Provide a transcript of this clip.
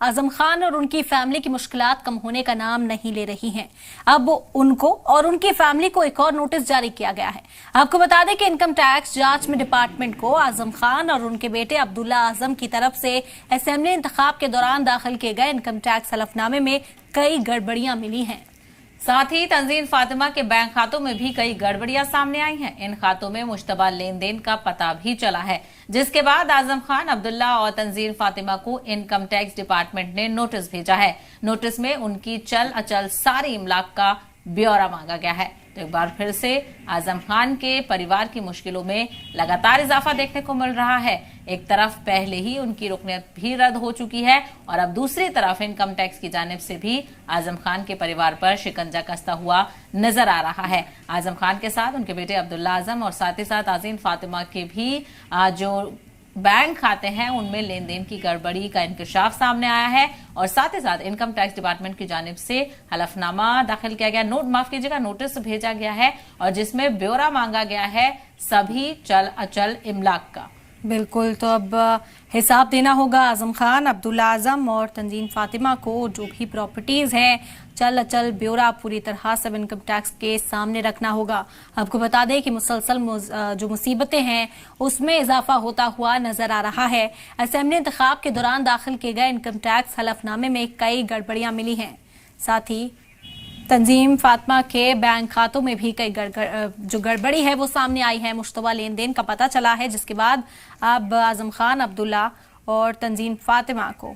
आजम खान और उनकी फैमिली की मुश्किलात कम होने का नाम नहीं ले रही हैं। अब उनको और उनकी फैमिली को एक और नोटिस जारी किया गया है। आपको बता दें कि इनकम टैक्स जांच में डिपार्टमेंट को आजम खान और उनके बेटे अब्दुल्ला आजम की तरफ से असेंबली इंतखाब के दौरान दाखिल किए गए इनकम टैक्स हलफनामे में कई गड़बड़ियां मिली हैं। साथ ही तंजीम फातिमा के बैंक खातों में भी कई गड़बड़ियां सामने आई हैं। इन खातों में मुश्तबा लेन देन का पता भी चला है, जिसके बाद आजम खान, अब्दुल्ला और तंजीम फातिमा को इनकम टैक्स डिपार्टमेंट ने नोटिस भेजा है। नोटिस में उनकी चल अचल सारी इमलाक का ब्यौरा मांगा गया है। तो एक बार फिर से आजम खान के परिवार की मुश्किलों में लगातार इजाफा देखने को मिल रहा है। एक तरफ पहले ही उनकी रुकनियत भी रद्द हो चुकी है और अब दूसरी तरफ इनकम टैक्स की जानिब से भी आजम खान के परिवार पर शिकंजा कसता हुआ नजर आ रहा है। आजम खान के साथ उनके बेटे अब्दुल्ला आजम और साथ ही साथ आज़ीन फातिमा के भी जो बैंक खाते हैं उनमें लेन देन की गड़बड़ी का इंकशाफ सामने आया है और साथ ही साथ इनकम टैक्स डिपार्टमेंट की जानिब से हलफनामा दाखिल किया गया, नोटिस भेजा गया है और जिसमें ब्यौरा मांगा गया है सभी चल अचल इमलाक का। बिल्कुल, तो अब हिसाब देना होगा आजम खान, अब्दुल्ला आजम और तंजीम फातिमा को। जो भी प्रॉपर्टीज हैं, चल अचल ब्यौरा पूरी तरह से इनकम टैक्स के सामने रखना होगा। आपको बता दें कि मुसलसल जो मुसीबतें हैं उसमें इजाफा होता हुआ नजर आ रहा है। असेंबली इंतखाब के दौरान दाखिल किए गए इनकम टैक्स हलफनामे में कई गड़बड़ियां मिली हैं। साथ ही तंजीम फातिमा के बैंक खातों में भी कई जो गड़बड़ी है वो सामने आई है। मुश्तबा लेन देन का पता चला है, जिसके बाद अब आजम खान, अब्दुल्ला और तंजीम फातिमा को